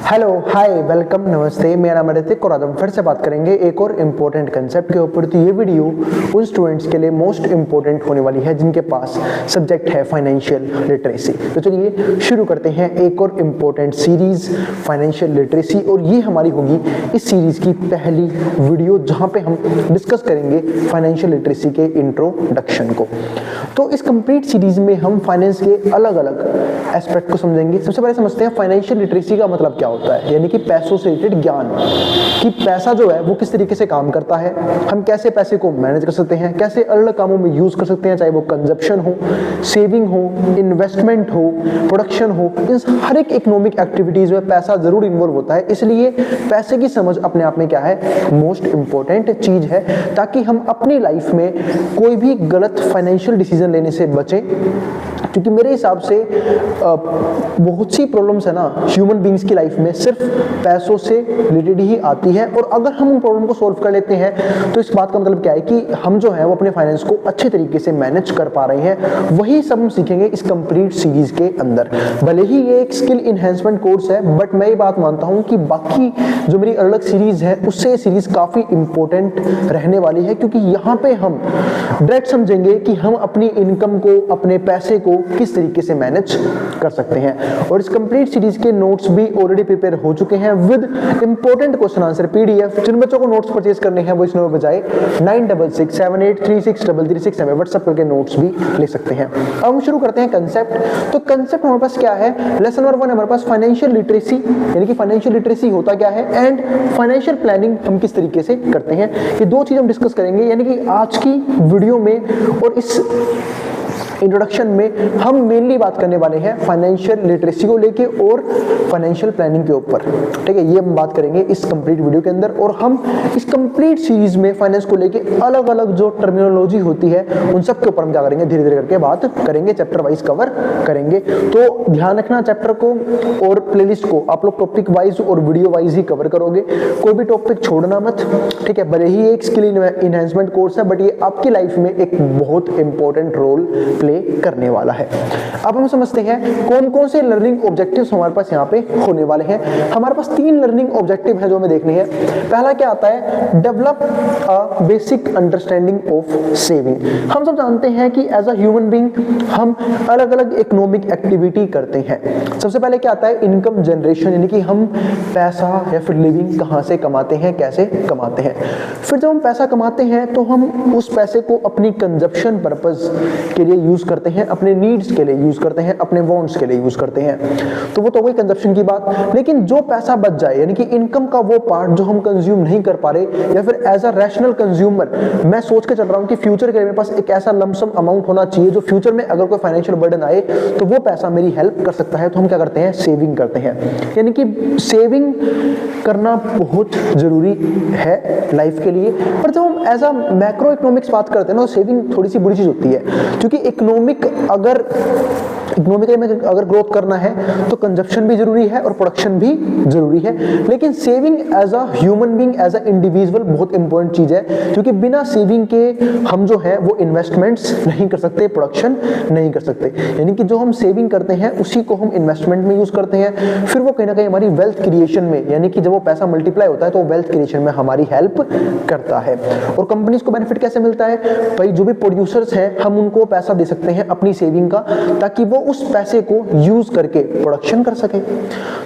Hello hi welcome नमस्ते, मेरा नाम ऋतिक और आज हम फिर से बात करेंगे एक और इम्पोर्टेंट कंसेप्ट के ऊपर। तो ये वीडियो उन स्टूडेंट्स के लिए मोस्ट इम्पोर्टेंट होने वाली है जिनके पास सब्जेक्ट है फाइनेंशियल लिटरेसी। तो चलिए शुरू करते हैं एक और इम्पोर्टेंट सीरीज फाइनेंशियल लिटरेसी, और ये हमारी होगी इस सीरीज की पहली वीडियो जहाँ पे हम डिस्कस करेंगे फाइनेंशियल लिटरेसी के इंट्रोडक्शन को। तो इस कंप्लीट सीरीज में हम फाइनेंस के अलग अलग एस्पेक्ट को समझेंगे। सबसे पहले समझते हैं फाइनेंशियल लिटरेसी का मतलब क्या होता है, यानी कि पैसों से रिलेटेड ज्ञान कि पैसा जो है वो किस तरीके से काम करता है, हम कैसे पैसे को मैनेज कर सकते हैं, कैसे अलग कामों में यूज कर सकते हैं, चाहे वो कंजप्शन हो, सेविंग हो, इन्वेस्टमेंट हो, प्रोडक्शन हो। इन हर एक इकोनॉमिक एक्टिविटीज में पैसा जरूर इन्वॉल्व होता है। इसलिए पैसे की समझ अपने आप में क्या है, मोस्ट इंपॉर्टेंट चीज है, ताकि हम अपनी लाइफ में कोई भी गलत फाइनेंशियल डिसीजन लेने से बचें। क्योंकि मेरे हिसाब से बहुत सी प्रॉब्लम्स है ना ह्यूमन बीइंग्स की लाइफ में सिर्फ पैसों से रिलेटेड ही आती है, और अगर हम उन प्रॉब्लम को सॉल्व कर लेते हैं तो इस बात का मतलब क्या है कि हम जो है वो अपने फाइनेंस को अच्छे तरीके से मैनेज कर पा रहे हैं। वही सब हम सीखेंगे इस कंप्लीट सीरीज के अंदर। भले ही ये एक स्किल इनहेंसमेंट कोर्स है, बट मैं ये बात मानता हूं कि बाकी जो मेरी अलग सीरीज है उससे सीरीज काफी इंपॉर्टेंट रहने वाली है, क्योंकि यहाँ पे हम डायरेक्ट समझेंगे कि हम अपनी इनकम को, अपने पैसे को किस तरीके से मैनेज कर सकते हैं। और इस कंप्लीट सीरीज के नोट्स भी ऑलरेडी प्रिपेयर हो चुके हैं with important question answer PDF. जिन बच्चों को नोट्स परचेज करने हैं वो इस नंबर बजाय 9667836336 में व्हाट्सएप करके नोट्स भी ले सकते हैं। अब हम शुरू करते हैं कंसेप्ट। तो कंसेप्ट हमारे पास क्या है, लेसन नंबर 1 हमारे पास फाइनेंशियल लिटरेसी, यानी कि फाइनेंशियल लिटरेसी होता क्या है एंड फाइनेंशियल प्लानिंग हम किस तरीके से करते हैं। ये दो चीज हम डिस्कस करेंगे, यानी कि आज की वीडियो में और इस इंट्रोडक्शन में हम मेनली बात करने वाले हैं फाइनेंशियल लिटरेसी को लेके और फाइनेंशियल प्लानिंग के ऊपर। ठीक है, ये हम बात करेंगे इस कंप्लीट वीडियो के अंदर, और हम इस कंप्लीट सीरीज में फाइनेंस को लेके अलग अलग जो टर्मिनोलॉजी होती है उन सब के ऊपर हम क्या करेंगे, धीरे धीरे करके बात करेंगे, चैप्टर वाइज कवर करेंगे। तो ध्यान रखना चैप्टर को और प्लेलिस्ट को आप लोग टॉपिक वाइज और वीडियो वाइज ही कवर करोगे, कोई भी टॉपिक छोड़ना मत। ठीक है, भले ही एक स्किल इनहेंसमेंट कोर्स है, बट ये आपकी लाइफ में एक बहुत इंपॉर्टेंट रोल करने वाला है। अब हम समझते हैं कौन कौन से लर्निंग ऑब्जेक्टिव्स हमारे पास यहाँ पे होने वाले हैं। हमारे पास 3 लर्निंग ऑब्जेक्टिव है जो हमें देखने हैं। पहला क्या आता है, develop a basic understanding of saving. हम सब जानते हैं कि एज अ ह्यूमन बीइंग हम अलग अलग इकोनॉमिक एक्टिविटी करते हैं। सबसे पहले क्या आता है, इनकम जनरेशन, यानी कि हम पैसा या फिर लिविंग कहाँ से कमाते हैं, कैसे कमाते हैं। फिर जब हम पैसा कमाते हैं तो हम उस पैसे को अपनी कंजप्शन पर्पज के लिए यूज करते हैं, अपने नीड्स के लिए यूज करते हैं, अपने वांट्स के लिए यूज करते हैं। तो वो तो वही कंजप्शन की बात। लेकिन जो पैसा बच जाए, यानी कि इनकम का वो पार्ट जो हम कंज्यूम नहीं कर पा रहे, या फिर एज अ रैशनल कंज्यूमर मैं सोच के चल रहा हूं कि फ्यूचर के लिए मेरे पास एक ऐसा लमसम अमाउंट होना चाहिए जो फ्यूचर में अगर कोई फाइनेंशियल बर्डन आए तो वो पैसा मेरी हेल्प कर सकता है, तो हम क्या करते हैं, सेविंग करते हैं। यानी कि सेविंग करना बहुत जरूरी है लाइफ के लिए। पर जब हम एज अ मैक्रो इकोनॉमिक्स बात करते हैं ना, तो सेविंग थोड़ी सी बुरी चीज होती है, क्योंकि इकोनॉमिकली में अगर ग्रोथ करना है तो कंजप्शन भी जरूरी है और प्रोडक्शन भी जरूरी है। लेकिन saving as a human being, as a individual बहुत इंपॉर्टेंट चीज है, क्योंकि बिना सेविंग के हम जो है वो इन्वेस्टमेंट्स नहीं कर सकते, प्रोडक्शन नहीं कर सकते। यानी कि जो हम सेविंग करते हैं उसी को हम इन्वेस्टमेंट में यूज करते हैं, फिर वो कहीं ना कहीं हमारी वेल्थ क्रिएशन में, यानी कि जब वो पैसा मल्टीप्लाई होता है तो वेल्थ क्रिएशन में हमारी हेल्प करता है। और कंपनीज को बेनिफिट कैसे मिलता है भाई, जो भी प्रोड्यूसर्स हैं हम उनको पैसा दे सकते हैं अपनी सेविंग का, ताकि वो उस पैसे को यूज करके प्रोडक्शन कर सके।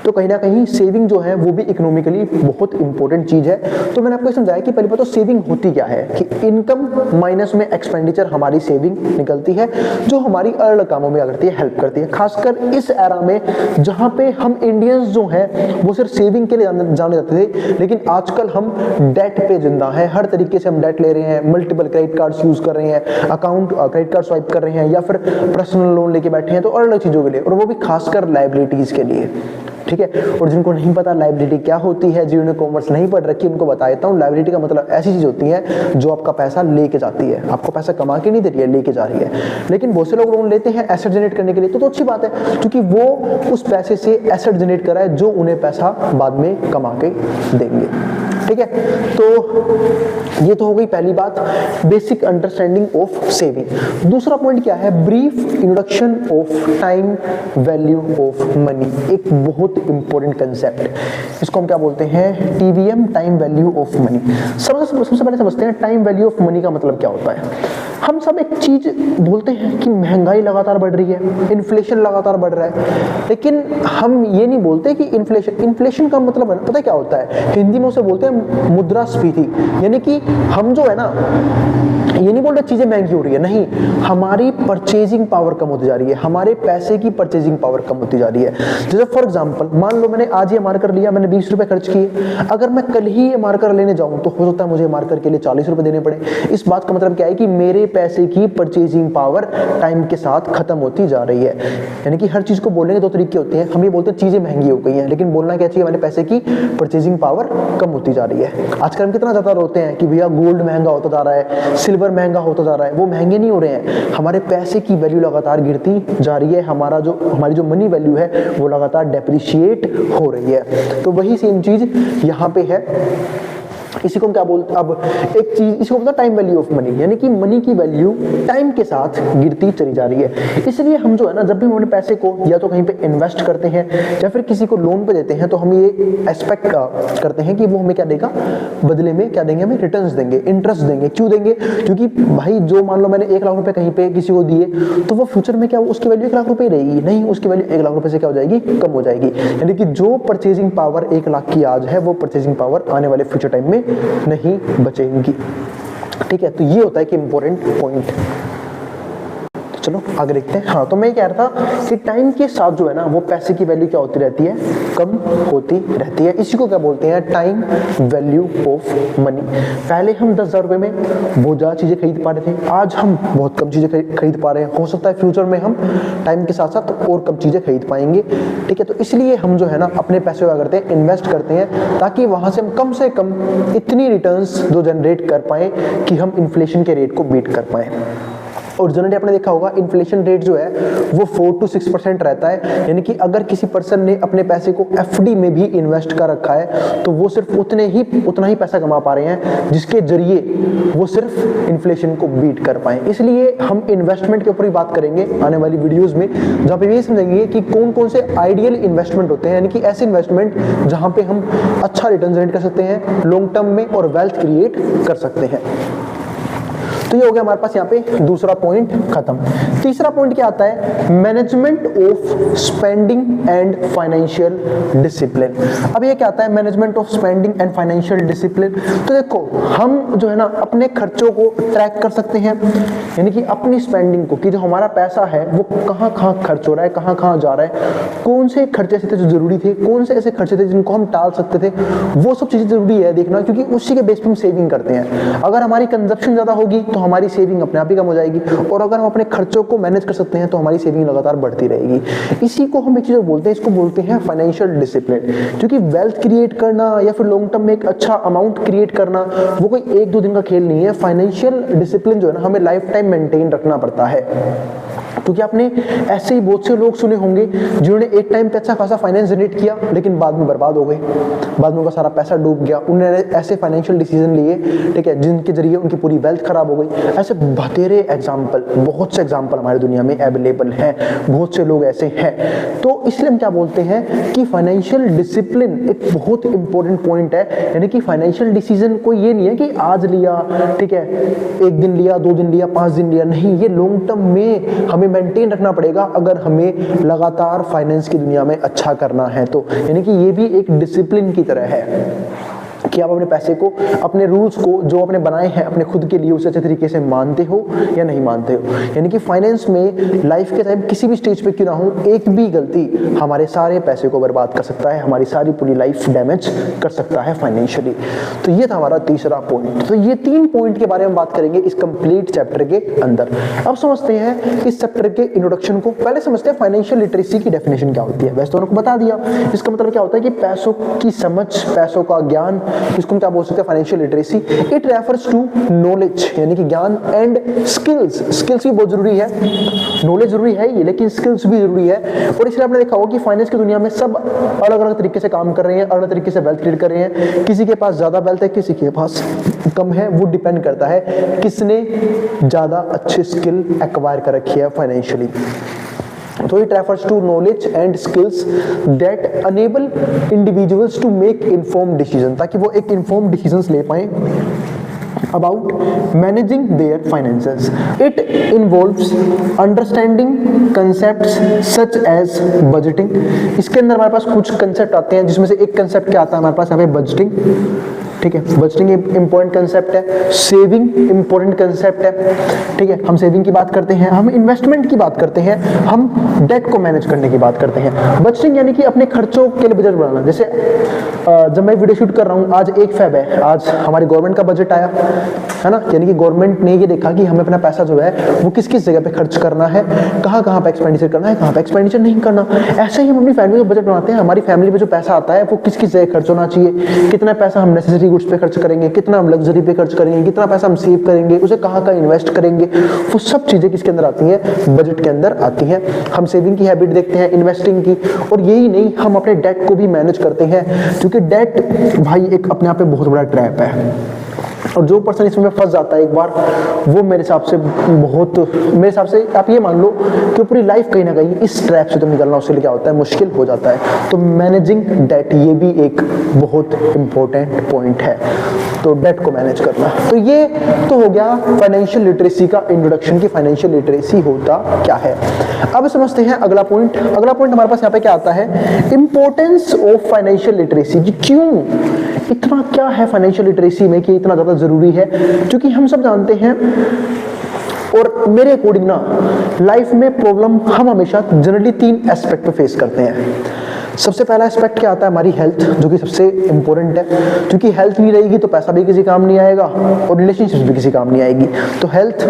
तो कहीं ना कहीं सेविंग जो है वो भी इकोनॉमिकली बहुत इंपॉर्टेंट चीज है। तो मैंने आपको समझाया कि पहले बात तो सेविंग होती क्या है, कि इनकम माइनस में एक्सपेंडिचर हमारी सेविंग निकलती है, जो हमारी अलग कामों में करती है, हेल्प करती है। खासकर इस एरा में जहां पे हम इंडियंस जो हैं वो सिर्फ सेविंग के लिए जाने जाते थे, लेकिन आजकल हम डेट पे जिंदा है। हर तरीके से हम डेट ले रहे हैं, मल्टीपल क्रेडिट कार्ड्स यूज कर रहे हैं, अकाउंट क्रेडिट कार्ड स्वाइप कर रहे हैं, या फिर पर्सनल लोन लेके बैठे हैं, तो अलग चीजों के लिए, और वो भी खासकर लायबिलिटीज के लिए। ठीक है, और जिनको नहीं पता लायबिलिटी क्या होती है, जिन्होंने कॉमर्स नहीं पढ़ रखी, उनको बता देता हूँ। लायबिलिटी का मतलब ऐसी चीज होती है जो आपका पैसा लेके जाती है, आपको पैसा कमा के नहीं दे रही है, लेके जा रही है। लेकिन बहुत से लोग लोन लेते हैं एसेट जनरेट करने के लिए, तो अच्छी बात है, क्योंकि वो उस पैसे से एसेट जनरेट करा है जो उन्हें पैसा बाद में कमा के देंगे। ठीक है, तो ये तो हो गई पहली बात, बेसिक अंडरस्टैंडिंग ऑफ सेविंग। दूसरा पॉइंट क्या है, brief introduction of time value of money. एक बहुत इंपॉर्टेंट कंसेप्ट, इसको हम क्या बोलते हैं, TVM, time value of money. सबसे पहले समझते हैं टाइम वैल्यू ऑफ मनी का मतलब क्या होता है। हम सब एक चीज बोलते हैं कि महंगाई लगातार बढ़ रही है, इन्फ्लेशन लगातार बढ़ रहा है, लेकिन हम ये नहीं बोलते कि इन्फ्लेशन का मतलब है, पता है क्या होता है, हिंदी में उसे बोलते हैं मुद्रास्फीति। यानी कि हम जो है ना, ये नहीं बोल रहे चीजें महंगी हो रही है, नहीं, हमारी परचेजिंग पावर कम होती जा रही है, हमारे पैसे की परचेजिंग पावर कम होती जा रही है। जैसे फॉर एग्जांपल, मान लो मैंने आज ये मार्कर लिया, मैंने 20 रुपए खर्च किए, अगर मैं कल ही ये मार्कर लेने जाऊं तो हो सकता है मुझे मार्कर के लिए 40 रुपए देने पड़े। इस बात का मतलब क्या है कि मेरे पैसे की परचेजिंग पावर टाइम के साथ खत्म होती जा रही है। यानी कि हर चीज को बोलने के दो तरीके होते हैं। हम ये बोलते हैं चीजें महंगी हो गई हैं, लेकिन बोलना क्या चाहिए, हमारे पैसे की परचेजिंग पावर कम होती जा रही है। आजकल हम कितना ज्यादा रोते हैं कि भैया गोल्ड महंगा होता जा रहा है, सिल्वर महंगा होता जा रहा है। वो महंगे नहीं हो रहे हैं, हमारे पैसे की वैल्यू लगातार गिरती जा रही है, हमारी जो मनी वैल्यू है वो लगातार डेप्रिशिएट हो रही है। तो वही सेम चीज यहाँ पे है। इसी को हम क्या बोलते हैं, अब एक चीज इसको बोलते हैं टाइम वैल्यू ऑफ मनी, यानी कि मनी की वैल्यू टाइम के साथ गिरती चली जा रही है। इसलिए हम जो है ना, जब भी हम अपने पैसे को या तो कहीं पे इन्वेस्ट करते हैं या फिर किसी को लोन पे देते हैं, तो हम ये एक्सपेक्ट करते हैं कि वो हमें क्या देगा, बदले में क्या देंगे, हमें रिटर्न्स देंगे, इंटरेस्ट देंगे। क्यों देंगे, क्योंकि भाई जो मान लो मैंने 1 लाख रुपए कहीं पे किसी को दिए, तो वो फ्यूचर में क्या उसकी वैल्यू 1 लाख रुपए रहेगी नहीं, उसकी वैल्यू 1 लाख रुपए से क्या हो जाएगी, कम हो जाएगी। यानी कि जो परचेजिंग पावर 1 लाख की आज है, वो परचेजिंग पावर आने वाले फ्यूचर टाइम में नहीं बचेंगी। ठीक है, तो ये होता है कि इंपॉर्टेंट पॉइंट। चलो आगे देखते हैं। हाँ, तो मैं कह रहा था कि टाइम के साथ जो है ना, वो पैसे की वैल्यू क्या होती रहती है, कम होती रहती है। इसी को क्या बोलते हैं, टाइम वैल्यू ऑफ मनी। पहले हम 10,000 रुपए में बहुत ज्यादा चीजें खरीद पा रहे थे, आज हम बहुत कम चीजें खरीद पा रहे हैं। हो सकता है फ्यूचर में हम टाइम के साथ साथ और कम चीजें खरीद पाएंगे। ठीक है, तो इसलिए हम जो है ना, अपने पैसे क्या करते हैं, इन्वेस्ट करते हैं, ताकि वहां से कम इतनी रिटर्न्स जो जनरेट कर पाए कि हम इन्फ्लेशन के रेट को बीट कर पाए। और जनरली आपने देखा होगा, इन्फ्लेशन रेट जो है वो 4 to 6% रहता है। यानी कि अगर किसी पर्सन ने अपने पैसे को एफडी में भी इन्वेस्ट कर रखा है, तो वो सिर्फ उतना ही पैसा कमा पा रहे हैं, जिसके जरिए वो सिर्फ इन्फ्लेशन को बीट कर पाए। इसलिए हम इन्वेस्टमेंट के ऊपर ही बात करेंगे आने वाली वीडियोस में, जहाँ पे ये समझेंगे कि कौन कौन से आइडियल इन्वेस्टमेंट होते हैं, यानी कि ऐसे इन्वेस्टमेंट जहाँ पे हम अच्छा रिटर्न जनरेट कर सकते हैं लॉन्ग टर्म में और वेल्थ क्रिएट कर सकते हैं। तो ये हो गया हमारे पास यहाँ पे दूसरा पॉइंट खत्म। तीसरा पॉइंट क्या आता है, management of spending and financial discipline. अब ये क्या आता है, management of spending and financial discipline. तो देखो, हम जो है ना, अपने खर्चों को ट्रैक कर सकते हैं, यानी कि अपनी स्पेंडिंग को, कि जो हमारा पैसा है वो कहाँ कहाँ खर्च हो रहा है, कहाँ कहाँ जा रहा है, कौन से खर्चे ऐसे थे जो जरूरी थे, कौन से ऐसे खर्चे थे जिनको हम टाल सकते थे। वो सब चीजें जरूरी है देखना, क्योंकि उसी के बेस पे हम सेविंग करते हैं। अगर हमारी कंजप्शन ज्यादा होगी तो हमारी सेविंग अपने आप ही कम हो जाएगी, और अगर हम अपने खर्चों को मैनेज कर सकते हैं तो हमारी सेविंग लगातार बढ़ती रहेगी। इसी को हम एक चीज बोलते हैं, इसको बोलते हैं फाइनेंशियल डिसिप्लिन। क्योंकि वेल्थ क्रिएट करना या फिर लॉन्ग टर्म में एक अच्छा अमाउंट क्रिएट करना वो कोई 1-2 दिन का खेल नहीं है। फाइनेंशियल डिसिप्लिन जो है ना, हमें लाइफ टाइम मेंटेन रखना पड़ता है। क्योंकि आपने ऐसे ही बहुत से लोग सुने होंगे जिन्होंने एक टाइम पे अच्छा खासा फाइनेंस जनरेट किया, लेकिन बाद में बर्बाद हो गए, बाद में उनका सारा पैसा डूब गया। उन्होंने ऐसे फाइनेंशियल डिसीजन लिए, ठीक है, जिनके जरिए उनकी पूरी वेल्थ खराब हो गई। ऐसे बतेरे एग्जाम्पल, बहुत से एग्जाम्पल हमारी दुनिया में अवेलेबल हैं, बहुत से लोग ऐसे हैं। तो इसलिए हम क्या बोलते हैं कि फाइनेंशियल डिसिप्लिन एक बहुत इंपॉर्टेंट पॉइंट है। यानी कि फाइनेंशियल डिसीजन कोई ये नहीं है कि आज लिया, ठीक है, 1 दिन लिया, 2 दिन लिया, 5 दिन लिया, नहीं, ये लॉन्ग टर्म में हमें मेंटेन रखना पड़ेगा अगर हमें लगातार फाइनेंस की दुनिया में अच्छा करना है तो। यानी कि ये भी एक डिसिप्लिन की तरह है कि आप अपने पैसे को, अपने रूल्स को जो आपने बनाए हैं अपने खुद के लिए, उसे अच्छे तरीके से मानते हो या नहीं मानते हो। यानी कि फाइनेंस में लाइफ के टाइम किसी भी स्टेज पे क्यों ना हो, एक भी गलती हमारे सारे पैसे को बर्बाद कर सकता है, हमारी सारी पूरी लाइफ डैमेज कर सकता है फाइनेंशियली। तो ये था हमारा तीसरा पॉइंट। तो ये 3 पॉइंट के बारे में बात करेंगे इस कंप्लीट चैप्टर के अंदर। अब समझते हैं इस चैप्टर के इंट्रोडक्शन को। पहले समझते हैं फाइनेंशियल लिटरेसी की डेफिनेशन क्या होती है। वैसे तो उनको बता दिया, इसका मतलब क्या होता है कि पैसों की समझ, पैसों का ज्ञान, इसको हम क्या बोल सकते हैं, financial literacy. It refers to knowledge यानी कि ज्ञान, एंड स्किल्स, स्किल्स भी बहुत जरूरी है, नॉलेज जरूरी है ये, लेकिन स्किल्स भी जरूरी है। और इसलिए आपने देखा होगा कि फाइनेंस की दुनिया में सब अलग अलग तरीके से काम कर रहे हैं, अलग तरीके से वेल्थ क्रिएट कर रहे हैं। किसी के पास ज्यादा वेल्थ है, किसी के पास कम है, वो डिपेंड करता है किसने ज्यादा अच्छी स्किल एक्वायर कर रखी है फाइनेंशियली। तो it refers to knowledge and skills that enable individuals to make informed decision, ताकि वो एक इन्फॉर्म्ड डिसीजंस ले पाए about managing their finances. It involves understanding concepts such as budgeting. इसके अंदर हमारे पास कुछ कंसेप्ट आते हैं, जिसमें से एक कंसेप्ट क्या आता है हमारे पास यहाँ पे, बजटिंग। ठीक है, बजटिंग इंपॉर्टेंट कंसेप्ट है, सेविंग इंपॉर्टेंट कंसेप्ट है। ठीक है, हम सेविंग की बात करते हैं, हम इन्वेस्टमेंट की बात करते हैं, हम डेट को मैनेज करने की बात करते हैं। बजटिंग यानी कि अपने खर्चों के लिए बजट बनाना। जैसे जब मैं वीडियो शूट कर रहा हूँ, आज 1 फेब है, आज हमारी गवर्नमेंट का बजट आया है ना, यानी कि गवर्नमेंट ने ये देखा कि हमें अपना पैसा जो है वो किस किस जगह पे खर्च करना है, कहाँ कहाँ पे एक्सपेंडिचर करना है, कहाँ पे एक्सपेंडिचर नहीं करना। ऐसे ही हम अपनी फैमिली का बजट बनाते हैं, हमारी फैमिली में जो पैसा आता है वो किस किस जगह खर्च होना चाहिए, कितना पैसा हम नेसेसरी गुड्स पे खर्च करेंगे, कितना हम लग्जरी पे खर्च करेंगे, कितना पैसा हम सेव करेंगे, उसे कहाँ कहाँ इन्वेस्ट करेंगे, वो सब चीजें किसके अंदर आती हैं, बजट के अंदर आती हैं। हम सेविंग की हैबिट देखते हैं, इन्वेस्टिंग की, और यही नहीं, हम अपने डेट को भी मैनेज करते हैं, क्योंकि डेट भाई एक अपने आप में बहुत बड़ा ट्रैप है। और जो पर्सन इसमें फंस जाता है एक बार, वो मेरे हिसाब से आप ये मान लो कि पूरी लाइफ कहीं ना कहीं इस ट्रैप से तो निकलना उसके लिए क्या होता है, मुश्किल हो जाता है। तो मैनेजिंग डेट ये भी एक बहुत इंपॉर्टेंट पॉइंट है, तो डेट को मैनेज करना। तो ये तो हो गया फाइनेंशियल लिटरेसी का इंट्रोडक्शन की फाइनेंशियल लिटरेसी होता क्या है। अब समझते हैं अगला पॉइंट। अगला पॉइंट हमारे पास यहाँ पे क्या आता है, इंपॉर्टेंस ऑफ फाइनेंशियल लिटरेसी। क्यों इतना क्या है फाइनेंशियल लिटरेसी में कि इतना ज्यादा जरूरी है, क्योंकि हम सब जानते हैं, और मेरे अकॉर्डिंग ना लाइफ में प्रॉब्लम हम हमेशा जनरली 3 एस्पेक्ट पे फेस करते हैं। सबसे पहला एस्पेक्ट क्या आता है, हमारी हेल्थ, जो कि सबसे इंपॉर्टेंट है, क्योंकि हेल्थ नहीं रहेगी तो पैसा भी किसी काम नहीं आएगा और रिलेशनशिप्स भी किसी काम नहीं आएगी। तो हेल्थ,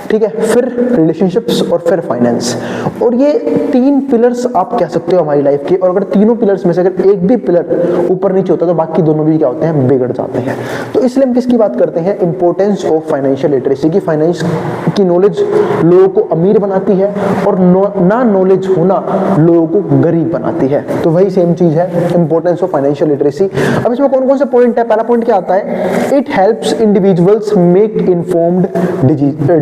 ठीक है, फिर रिलेशनशिप्स और फिर फाइनेंस। और ये 3 पिलर्स आप कह सकते हो हमारी लाइफ के, और अगर तीनों पिलर्स में से अगर एक भी पिलर ऊपर नीचे होता है तो बाकी दोनों भी क्या होते हैं, बिगड़ जाते हैं। तो इसलिए हम किसकी बात करते हैं, इंपॉर्टेंस ऑफ फाइनेंशियल लिटरेसी की। फाइनेंस की नॉलेज लोगों को अमीर बनाती है, और ना नॉलेज होना लोगों को गरीब बनाती है। तो वही सेम चीज है, इंपॉर्टेंस ऑफ फाइनेंशियल लिटरेसी। अब इसमें कौन कौन से पॉइंट है, पहला पॉइंट क्या आता है, it helps individuals make informed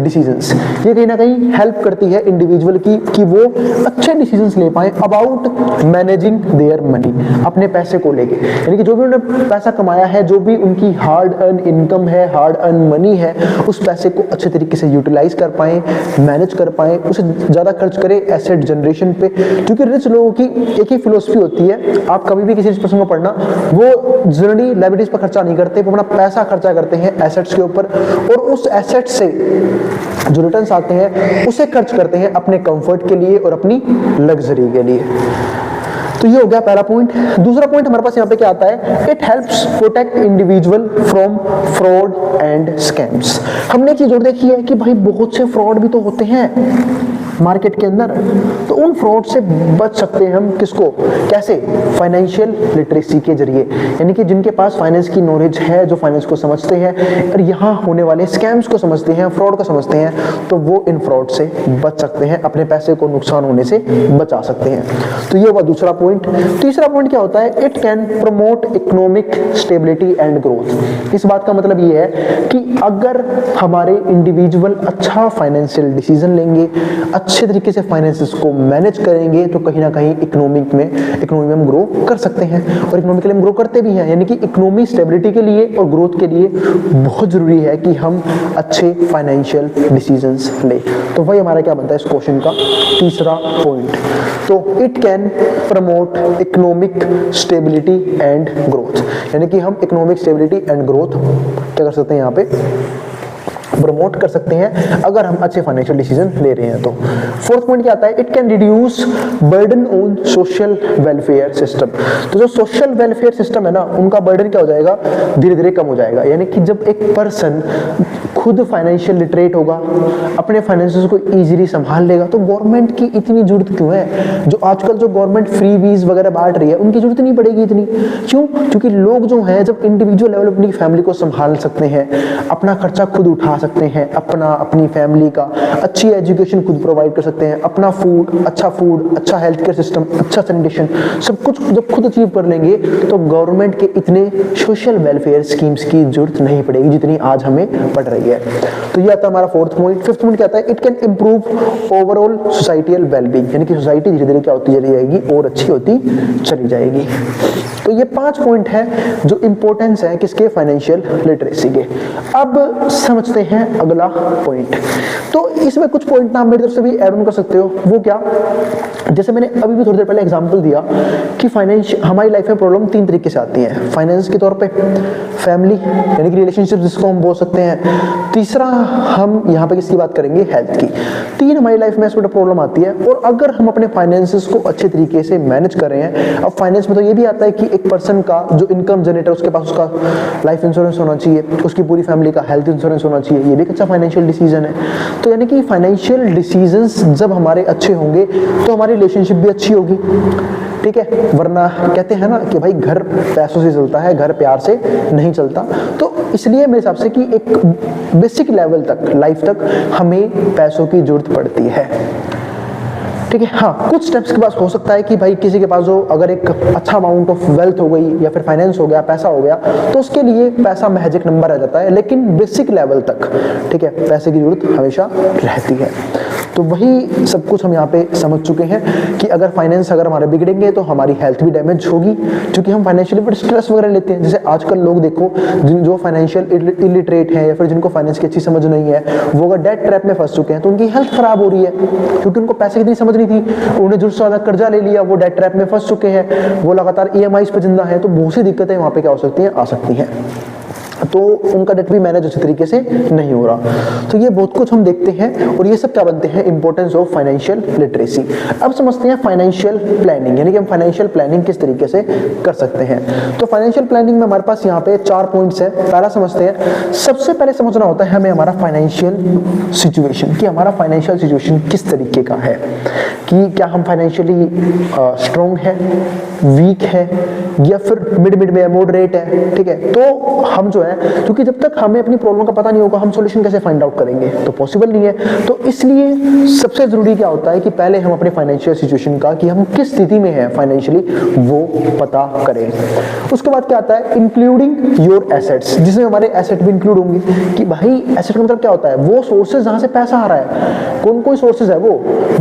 decision. ये कहीं ना कहीं हेल्प करती है इंडिविजुअल की कि वो अच्छे डिसीजंस ले पाए अबाउट मैनेजिंग देयर मनी, अपने पैसे को लेके। यानी कि जो भी उन्होंने पैसा कमाया है, जो भी उनकी हार्ड अर्न इनकम है, हार्ड अर्न मनी है, उस पैसे को अच्छे तरीके से यूटिलाइज कर पाए, मैनेज कर पाए, उसे ज्यादा खर्च करें एसेट जनरेशन पे। क्योंकि रिच लोगों की एक ही फिलोसफी होती है, आप कभी भी किसी रिच पर्सन को पढ़ना, वो जनरली लाइबिलिटीज पर खर्चा नहीं करते, वो अपना पैसा खर्चा करते हैं एसेट्स के ऊपर, और उस एसेट से जो रिटर्न्स आते हैं उसे खर्च करते हैं अपने कंफर्ट के लिए और अपनी लग्जरी के लिए। तो ये हो गया पहला पॉइंट। दूसरा पॉइंट हमारे पास यहाँ पे क्या आता है, it helps protect individual from fraud and scams. हमने एक चीज और देखी है कि भाई बहुत से फ्रॉड भी तो होते हैं मार्केट के अंदर, तो उन फ्रॉड से बच सकते हैं हम किसको, कैसे, फाइनेंशियल लिटरेसी के जरिए। यानी कि जिनके पास फाइनेंस की नॉलेज है, जो फाइनेंस को समझते हैं और यहाँ होने वाले स्कैम्स को समझते हैं, फ्रॉड को समझते हैं, तो वो इन फ्रॉड से बच सकते हैं, अपने पैसे को नुकसान होने से बचा सकते हैं। तो ये हुआ दूसरा पॉइंट। तीसरा पॉइंट क्या होता है, it can promote economic stability and growth. इस बात का मतलब ये है कि अगर हमारे इंडिविजुअल अच्छा फाइनेंशियल डिसीजन लेंगे, अच्छे तरीके से फाइनेंसेस को मैनेज करेंगे, तो कहीं ना कहीं इकोनॉमी में हम ग्रो कर सकते हैं, और इकोनॉमिकली हम ग्रो करते भी हैं। यानी कि इकोनॉमी स्टेबिलिटी के लिए और ग्रोथ के लिए बहुत जरूरी है कि हम अच्छे फाइनेंशियल डिसीजंस लें। तो वही हमारा क्या बनता है इस क्वेश्चन का तीसरा पॉइंट। तो it can promote economic stability and growth, यानी कि हम इकोनॉमिक स्टेबिलिटी एंड ग्रोथ क्या कर सकते हैं, यहाँ पे प्रमोट कर सकते हैं अगर हम अच्छे फाइनेंशियल डिसीजन ले रहे हैं। तो फोर्थ पॉइंट क्या आता है, it can reduce burden on social welfare system. तो जो सोशल वेलफेयर सिस्टम है ना, उनका बर्डन क्या हो जाएगा, धीरे धीरे कम हो जाएगा। यानी कि जब एक पर्सन खुद फाइनेंशियल लिटरेट होगा, अपने फाइनेंसेस को इजीली संभाल लेगा, तो गवर्नमेंट की इतनी जरूरत क्यों है? जो आजकल जो गवर्नमेंट फ्री वीज वगैरह बांट रही है उनकी जरूरत नहीं पड़ेगी इतनी। क्यों? क्योंकि लोग जो हैं जब इंडिविजुअल लेवल अपनी फैमिली को संभाल सकते हैं, अपना खर्चा खुद उठा सकते हैं, अपनी फैमिली का अच्छी एजुकेशन खुद प्रोवाइड कर सकते हैं, अपना फूड, अच्छा हेल्थ केयर सिस्टम, अच्छा सैनिटेशन, सब कुछ जब खुद अचीव कर लेंगे तो गवर्नमेंट के इतने सोशल वेलफेयर स्कीम्स की जरूरत नहीं पड़ेगी जितनी आज हमें पड़ रही है। तो ये आता है हमारा फोर्थ पॉइंट। फिफ्थ पॉइंट क्या आता है? It can improve overall societal wellbeing, यानी कि सोसाइटी धीरे धीरे क्या होती चली जाएगी और अच्छी होती चली जाएगी। तो ये 5 पॉइंट है जो इंपॉर्टेंस है किसके? फाइनेंशियल लिटरेसी के। अब समझते हैं अगला पॉइंट। तो इसमें कुछ पॉइंट ना मेरी तरफ से भी ऐड ऑन कर सकते हो। वो क्या? जैसे मैंने अभी भी थोड़ी देर पहले एग्जांपल दिया कि फाइनेंस हमारी लाइफ में प्रॉब्लम 3 तरीके से आती है। फाइनेंस के तौर पे, फैमिली यानी कि रिलेशनशिप जिसको हम बोल सकते हैं, तीसरा हम यहाँ पे किसकी बात करेंगे? हेल्थ की। 3 हमारी लाइफ में इसमें प्रॉब्लम आती है और अगर हम अपने फाइनेंसेस को अच्छे तरीके से मैनेज कर रहे हैं, अब फाइनेंस में तो ये भी आता है कि एक पर्सन का जो इनकम जनरेटर उसके पास उसका लाइफ इंश्योरेंस होना चाहिए, उसकी पूरी फैमिली का हेल्थ इंश्योरेंस होना चाहिए, ये भी एक अच्छा फाइनेंशियल डिसीजन है। तो यानी कि फाइनेंशियल डिसीजंस जब हमारे अच्छे होंगे तो हमारी रिलेशनशिप भी अच्छी होगी, ठीक है। वरना कहते हैं ना कि भाई घर पैसों से चलता है, घर प्यार से नहीं चलता। तो इसलिए मेरे हिसाब से कि एक बेसिक लेवल तक, लाइफ तक हमें पैसों की जरूरत पड़ती है, ठीक है। हाँ, कुछ स्टेप्स के पास हो सकता है कि भाई किसी के पास जो अगर एक अच्छा अमाउंट ऑफ वेल्थ हो गई या फिर फाइनेंस हो गया, पैसा हो गया, तो उसके लिए पैसा महज एक नंबर रह जाता है, लेकिन बेसिक लेवल तक, ठीक है, पैसे की जरूरत हमेशा रहती है। तो वही सब कुछ हम यहाँ पे समझ चुके हैं कि अगर फाइनेंस अगर हमारे बिगड़ेंगे तो हमारी हेल्थ भी डैमेज होगी, क्योंकि हम फाइनेंशियली स्ट्रेस वगैरह लेते हैं। जैसे आजकल लोग देखो जो फाइनेंशियल इलिटरेट हैं या फिर जिनको फाइनेंस की अच्छी समझ नहीं है, वो अगर डेट ट्रैप में फंस चुके हैं तो उनकी हेल्थ खराब हो रही है, क्योंकि उनको पैसे की इतनी समझ नहीं थी, उन्होंने जरूरत से ज्यादा कर्जा ले लिया, वो डेट ट्रैप में फंस चुके हैं, वो लगातार EMIs पे जिंदा है। तो बहुत सी दिक्कतें वहाँ पे क्या हो सकती हैं? आ सकती हैं। तो उनका डेट भी मैनेज अच्छे तरीके से नहीं हो रहा। तो ये बहुत कुछ हम देखते हैं और ये सब क्या बनते हैं? Importance of financial literacy. अब समझते हैं फाइनेंशियल प्लानिंग, यानी कि हम फाइनेंशियल प्लानिंग किस तरीके से कर सकते हैं। तो फाइनेंशियल प्लानिंग में हमारे पास यहाँ पे 4 पॉइंट्स है। पहला समझते हैं, सबसे पहले समझना होता है हमें हमारा फाइनेंशियल सिचुएशन, कि हमारा फाइनेंशियल सिचुएशन किस तरीके का है, कि क्या हम फाइनेंशियली स्ट्रॉन्ग है, वीक है, या फिर मिड में मॉडरेट है, ठीक है। तो हम जो है, क्योंकि जब तक हमें अपनी प्रॉब्लम का पता नहीं होगा हम सॉल्यूशन कैसे फाइंड आउट करेंगे? तो पॉसिबल नहीं है। तो इसलिए सबसे जरूरी क्या होता है कि पहले हम अपने फाइनेंशियल सिचुएशन का, कि हम किस स्थिति में हैं फाइनेंशियली, वो पता करें। उसके बाद क्या आता है? इंक्लूडिंग योर एसेट्स, जिसमें हमारे एसेट भी इंक्लूड होंगे। कि भाई एसेट का मतलब क्या होता है? वो सोर्सेज जहां से पैसा आ रहा है। कौन कौन सोर्सेज है? वो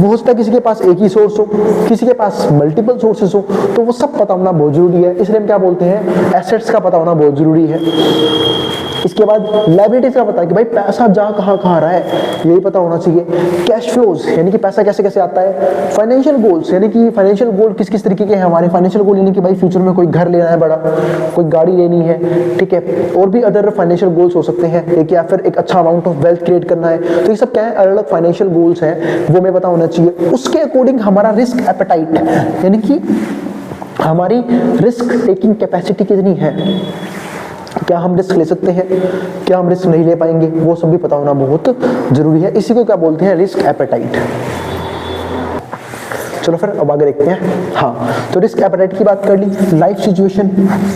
हो सकता है किसी के पास एक ही सोर्स हो, किसी के पास मल्टीपल सोर्सेज हो, तो वो सब पता होना बहुत जरूरी है। इसलिए हम क्या बोलते हैं? एसेट्स का पता होना बहुत जरूरी है। इसके बाद लायबिलिटीज का पता है कि भाई पैसा जा कहाँ रहा है, यही पता होना चाहिए। कैश फ्लोज, यानी कि पैसा कैसे कैसे आता है। फाइनेंशियल गोल्स, यानी कि फाइनेंशियल गोल किस किस तरीके के हैं हमारे। फाइनेंशियल गोल यानी कि भाई फ्यूचर में कोई घर लेना है बड़ा, कोई गाड़ी लेनी है, ठीक है, और भी अदर फाइनेंशियल गोल्स हो सकते हैं, एक या फिर एक अच्छा अमाउंट ऑफ वेल्थ क्रिएट करना है। तो ये सब क्या है? अलग अलग फाइनेंशियल गोल्स हैं, वो हमें पता होना चाहिए। उसके अकॉर्डिंग हमारा रिस्क एपेटाइट, यानी कि हमारी रिस्क टेकिंग कैपेसिटी कितनी है, क्या हम रिस्क ले सकते हैं, क्या हम रिस्क नहीं ले पाएंगे, वो सब भी पता होना बहुत जरूरी है। इसी को क्या बोलते हैं? Risk appetite. चलो फिर अब आगे देखते हैं। हाँ, तो रिस्क एपेटाइट की बात कर ली। लाइफ सिचुएशन,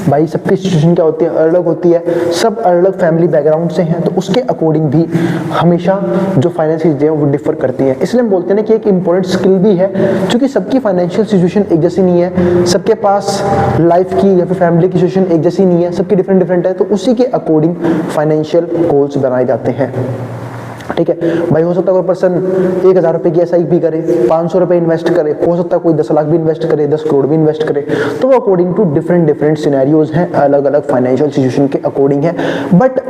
भाई सबकी सिचुएशन क्या होती है? अलग होती है, सब अलग अलग फैमिली बैकग्राउंड से हैं, तो उसके अकॉर्डिंग भी हमेशा जो फाइनेंस की चीजें वो डिफर करती हैं। इसलिए हम बोलते हैं कि एक इंपॉर्टेंट स्किल भी है, क्योंकि सबकी फाइनेंशियल सिचुएशन एक जैसी नहीं है, सबके पास लाइफ की या फिर फैमिली की सिचुएशन एक जैसी नहीं है, सबकी डिफरेंट डिफरेंट है। तो उसी के अकॉर्डिंग फाइनेंशियल गोल्स बनाए जाते हैं, ठीक है। भाई हो सकता है कोई पर्सन 1000 रुपए की SIP करे, 500 रुपए इन्वेस्ट करे, हो सकता है कोई 10 लाख भी इन्वेस्ट करे, 10 करोड़ भी इन्वेस्ट करे। तो वो अकॉर्डिंग टू डिफरेंट सिनेरियोज हैं, अलग अलग फाइनेंशियल सिचुएशन के अकॉर्डिंग है। बट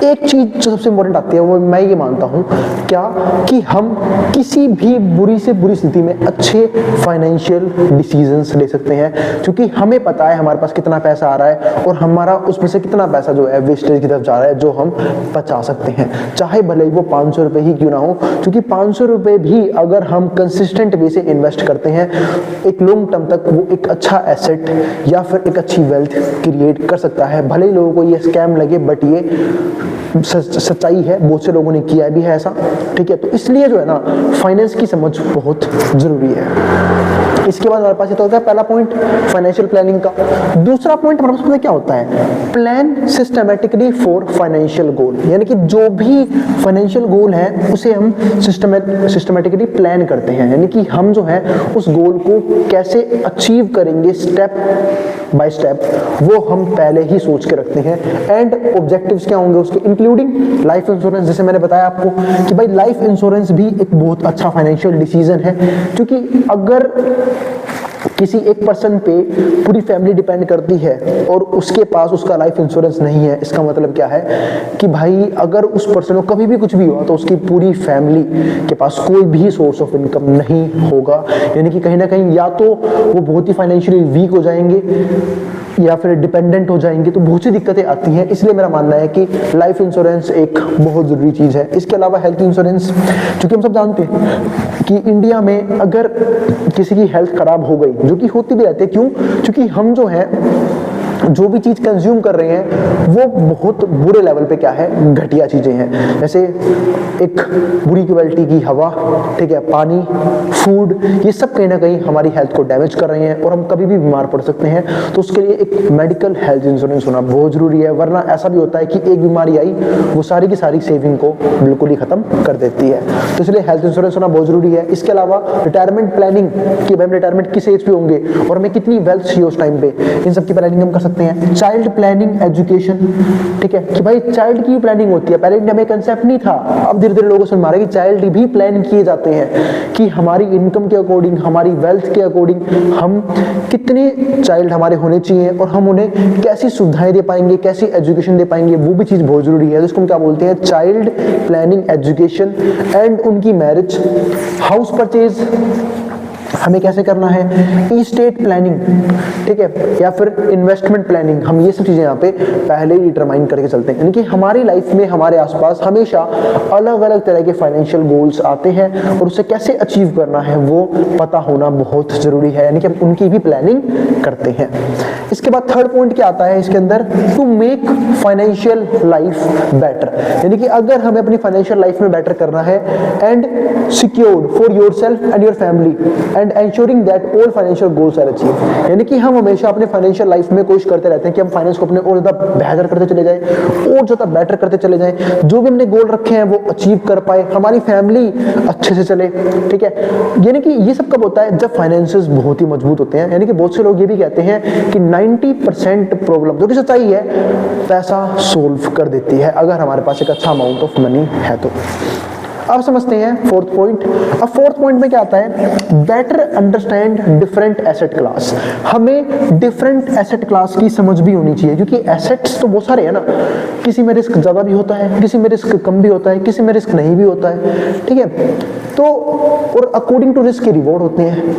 एक चीज जो सबसे इंपॉर्टेंट आती है वो मैं ये मानता हूँ, क्या कि हम किसी भी बुरी से बुरी स्थिति में अच्छे फाइनेंशियल डिसीजंस ले सकते हैं, क्योंकि हमें पता है हमारे पास कितना पैसा आ रहा है और हमारा उसमें से कितना पैसा जो है वेस्टेज की तरफ जा रहा है, जो हम बचा सकते हैं, चाहे भले ही वो 500 रुपए ही क्यों ना हो। क्योंकि 500 रुपए भी अगर हम कंसिस्टेंट वे से इन्वेस्ट करते हैं, एक लॉन्ग टर्म तक वो एक अच्छा एसेट या फिर एक अच्छी वेल्थ क्रिएट कर सकता है। भले ही लोगों को ये स्कैम लगे, बट ये सच्चाई है, बहुत से लोगों ने किया भी है ऐसा, ठीक है। तो इसलिए जो है ना फाइनेंस की समझ बहुत जरूरी है। इसके बाद हमारे पास ये तो होता है पहला पॉइंट फाइनेंशियल प्लानिंग का। दूसरा पॉइंट हमारे पास पता है क्या होता है, plan systematically for financial goal, यानी कि जो भी फाइनेंशियल गोल है उसे हम सिस्टमैटिकली प्लान करते हैं, यानी कि हम जो है उस गोल को कैसे अचीव करेंगे स्टेप बाय स्टेप, वो हम पहले ही सोच के रखते हैं। एंड ऑब्जेक्टिव्स क्या होंगे उसके, इंक्लूडिंग लाइफ इंश्योरेंस। जैसे मैंने बताया आपको कि भाई लाइफ इंश्योरेंस भी एक बहुत अच्छा फाइनेंशियल डिसीजन है, क्योंकि अगर किसी एक पर्सन पे पूरी फैमिली डिपेंड करती है और उसके पास उसका लाइफ इंश्योरेंस नहीं है, इसका मतलब क्या है कि भाई अगर उस पर्सन को कभी भी कुछ भी हुआ तो उसकी पूरी फैमिली के पास कोई भी सोर्स ऑफ इनकम नहीं होगा, यानी कि कहीं ना कहीं या तो वो बहुत ही फाइनेंशियली वीक हो जाएंगे या फिर डिपेंडेंट हो जाएंगे, तो बहुत सी दिक्कतें आती हैं। इसलिए मेरा मानना है कि लाइफ इंश्योरेंस एक बहुत ज़रूरी चीज़ है। इसके अलावा हेल्थ इंश्योरेंस, क्योंकि हम सब जानते हैं कि इंडिया में अगर किसी की हेल्थ खराब हो गई, जो कि होती भी रहती है, क्यों, क्योंकि हम जो है जो भी चीज़ कंज्यूम कर रहे हैं वो बहुत बुरे लेवल पे क्या है, घटिया चीज़ें हैं। जैसे एक बुरी क्वालिटी की हवा, ठीक है, पानी, फूड, ये सब कहीं ना कहीं हमारी हेल्थ को डैमेज कर रहे हैं और हम कभी भी बीमार पड़ सकते हैं। तो उसके लिए एक मेडिकल हेल्थ इंश्योरेंस होना बहुत ज़रूरी है, वरना ऐसा भी होता है कि एक बीमारी आई वो सारी की सारी सेविंग को बिल्कुल ही ख़त्म कर देती है। तो इसलिए हेल्थ इंश्योरेंस होना बहुत ज़रूरी है। इसके अलावा रिटायरमेंट प्लानिंग, कि भाई रिटायरमेंट किस एज पे होंगे और हमें कितनी वेल्थ चाहिए उस टाइम पे, इन सब की प्लानिंग हम कर सकते हैं। चाइल्ड प्लानिंग एजुकेशन, ठीक है, कि भाई चाइल्ड की प्लानिंग होती है, पहले इंडिया में कंसेप्ट नहीं था, अब धीरे धीरे लोगों से समझ आ रहा है कि चाइल्ड भी प्लान किए जाते हैं कि हमारी इनकम के अकॉर्डिंग, हमारी वेल्थ के अकॉर्डिंग हम कितने चाइल्ड हमारे होने चाहिए और हम उन्हें कैसी सुविधाएं दे पाएंगे, कैसी एजुकेशन दे पाएंगे, वो भी चीज़ बहुत जरूरी है। जिसको हम क्या बोलते हैं, चाइल्ड प्लानिंग एजुकेशन। एंड उनकी मैरिज, हाउस परचेज हमें कैसे करना है, इस्टेट प्लानिंग, ठीक है, या फिर इन्वेस्टमेंट प्लानिंग, हम ये सब चीज़ें यहाँ पे पहले ही डिटरमाइन करके चलते हैं। यानी कि हमारी लाइफ में हमारे आसपास हमेशा अलग अलग तरह के फाइनेंशियल गोल्स आते हैं और उसे कैसे अचीव करना है वो पता होना बहुत ज़रूरी है, यानी कि हम उनकी भी प्लानिंग करते हैं। इसके बाद थर्ड पॉइंट क्या आता है इसके अंदर, to make financial life better, यानी कि अगर हमें अपनी फाइनेंशियल लाइफ में बेटर करना है and secured for your self and your family and ensuring that all financial goals are achieved, यानी कि हम हमेशा अपने फाइनेंशियल लाइफ में कोशिश करते रहते हैं कि हम फाइनेंस को अपने और ज़्यादा बेहतर करते चले जाएं, और ज़्यादा बेटर करते चले जाएं, जो भी हमने गोल रखे हैं वो अचीव कर पाए, हमारी फैमिली अच्छे से चले, ठीक है। यानी कि ये सब कब होता है, जब फाइनेंसेस बहुत ही मजबूत होते हैं। यानी कि बहुत से लोग ये भी कहते हैं कि 90% प्रॉब्लम, जो कि सच्चाई है, पैसा सोल्व कर देती है अगर हमारे पास एक अच्छा अमाउंट ऑफ मनी है तो। अब समझते हैं फोर्थ पॉइंट। अब फोर्थ पॉइंट में क्या आता है, better understand different asset class. हमें डिफरेंट एसेट क्लास की समझ भी होनी चाहिए, क्योंकि एसेट्स तो बहुत सारे हैं ना, किसी में रिस्क ज्यादा भी होता है, किसी में रिस्क कम भी होता है, किसी में रिस्क नहीं भी होता है, ठीक है। तो और अकॉर्डिंग टू रिस्क के रिवॉर्ड होते हैं,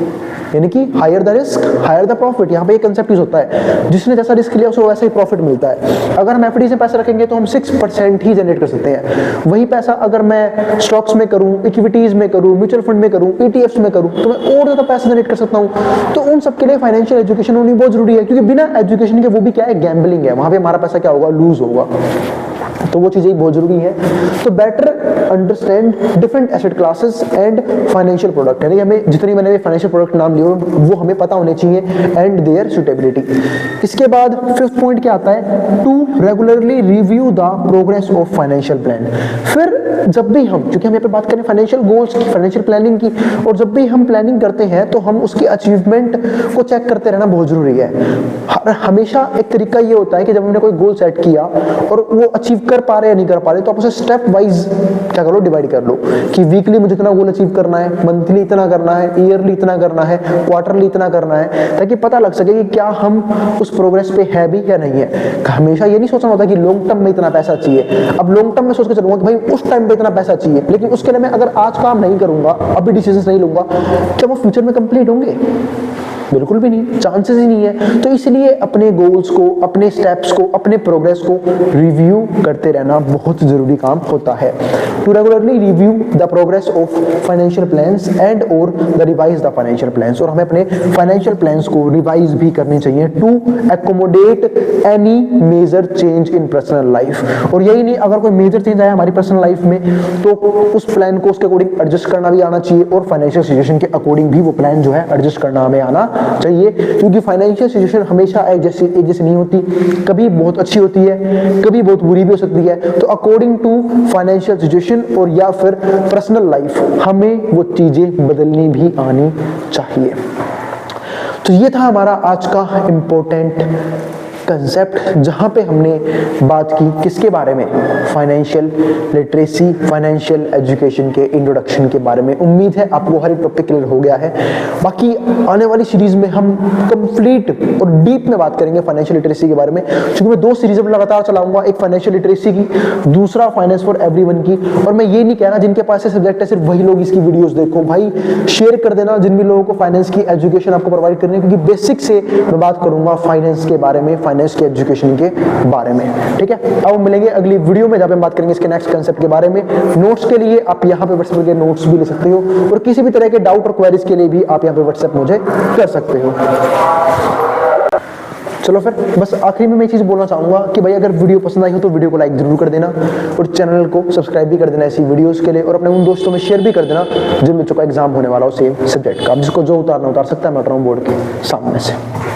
यानी कि higher the risk higher the profit. यहाँ पे एक कंसेप्ट यूज होता है, जिसने जैसा रिस्क लिया उसको वैसा ही प्रॉफिट मिलता है। अगर हम एफडी से पैसे रखेंगे तो हम 6% ही जनरेट कर सकते हैं, वही पैसा अगर मैं स्टॉक्स में करूं, इक्विटीज में करूं, म्यूचुअल फंड में करूं, ईटीएफ्स में करूं, तो मैं और ज्यादा पैसा जनरेट कर सकता हूं। तो उन सबके लिए फाइनेंशियल एजुकेशन होनी बहुत जरूरी है, क्योंकि बिना एजुकेशन के वो भी क्या है, गैम्बलिंग है, वहां पे हमारा पैसा क्या होगा, लूज होगा। तो वो चीजें बहुत जरूरी है। तो better understand different asset classes and financial product, यानी हमें जितनी मैंने फाइनेंशियल प्रोडक्ट नाम लिए वो हमें पता होने चाहिए एंड देयर सुटेबिलिटी। इसके बाद फिफ्थ पॉइंट क्या आता है, to regularly review the progress of financial plan. फिर जब भी हम, क्योंकि हम यहाँ पे बात करें फाइनेंशियल गोल्स की, फाइनेंशियल प्लानिंग की, और जब भी हम प्लानिंग करते हैं तो हम उसकी अचीवमेंट को चेक करते रहना बहुत जरूरी है। हमेशा एक तरीका ये होता है कि जब हमने कोई गोल सेट किया और वो अचीव कर पा रहे या नहीं कर पा रहे, तो आप उसे स्टेप वाइज क्या करो, डिवाइड कर लो कि वीकली मुझे इतना गोल अचीव करना है, मंथली इतना करना है, ईयरली इतना करना है, क्वार्टरली इतना करना है, ताकि पता लग सके कि क्या हम उस प्रोग्रेस पे है भी या नहीं है। हमेशा ये नहीं सोचना होता कि लॉन्ग टर्म में इतना पैसा चाहिए। अब लॉन्ग टर्म में सोच के चलूंगा कि भाई उस टाइम पे इतना पैसा चाहिए, लेकिन उसके लिए मैं अगर आज काम नहीं करूंगा, अभी डिसीजन नहीं लूंगा, क्या वो फ्यूचर में कंप्लीट होंगे? बिल्कुल भी नहीं, चांसेस ही नहीं है। तो इसलिए अपने गोल्स को, अपने स्टेप्स को, अपने प्रोग्रेस को रिव्यू करते रहना बहुत जरूरी काम होता है। To regularly review the progress of financial plans and और the revise the financial plans, और हमें अपने फाइनेंशियल प्लान्स को रिवाइज भी करनी चाहिए to accommodate any major change in personal life. और यही नहीं, अगर कोई मेजर चेंज आया हमारी पर्सनल लाइफ में तो उस प्लान को उसके अकॉर्डिंग एडजस्ट करना भी आना चाहिए, और फाइनेंशियल सिचुएशन के अकॉर्डिंग भी वो प्लान जो है एडजस्ट करना हमें आना चाहिए। क्योंकि फाइनेंशियल सिचुएशन हमेशा एक जैसी नहीं होती, कभी बहुत अच्छी होती है, कभी बहुत बुरी भी हो सकती है। तो अकॉर्डिंग टू फाइनेंशियल सिचुएशन और या फिर पर्सनल लाइफ हमें वो चीजें बदलनी भी आनी चाहिए। तो ये था हमारा आज का इम्पोर्टेंट कंसेप्ट, जहां पे हमने बात की किसके बारे में, फाइनेंशियल लिटरेसी, फाइनेंशियल एजुकेशन के इंट्रोडक्शन के बारे में। उम्मीद है आपको हर एक टॉपिक क्लियर हो गया है। बाकी आने वाली सीरीज में हम कंप्लीट और डीप में बात करेंगे फाइनेंशियल लिटरेसी के बारे में, क्योंकि मैं 2 सीरीज लगातार चलाऊंगा, एक फाइनेंशियल लिटरेसी की, दूसरा फाइनेंस फॉर एवरीवन की। और मैं ये नहीं कह रहा जिनके पास सब्जेक्ट है सिर्फ वही लोग इसकी वीडियोस देखो, भाई शेयर कर देना जिन भी लोगों को फाइनेंस की एजुकेशन आपको प्रोवाइड करनी है, क्योंकि बेसिक से मैं बात करूंगा फाइनेंस के बारे में, फाइनेंस के एजुकेशन के बारे में। ठीक है, अब मिलेंगे अगली वीडियो में जहां पे हम बात करेंगे इसके नेक्स्ट कंसेप्ट के बारे में। नोट्स के लिए आप यहां पे व्हाट्सएप के नोट्स भी ले सकते हो, और किसी भी तरह के डाउट और क्वेरीज के लिए भी आप यहां पे व्हाट्सएप मुझे कर सकते हो। चलो फिर बस आखिरी में मैं एक चीज बोलना चाहूंगा कि भाई अगर वीडियो पसंद आई हो तो वीडियो को लाइक जरूर कर देना, और चैनल को सब्सक्राइब भी कर देना ऐसी वीडियोस के लिए, और अपने उन दोस्तों में शेयर भी कर देना जिन बच्चों का एग्जाम होने वाला हो सेम सब्जेक्ट का। जिसको जो उतारना उतार सकता है, मैं बोर्ड के सामने से।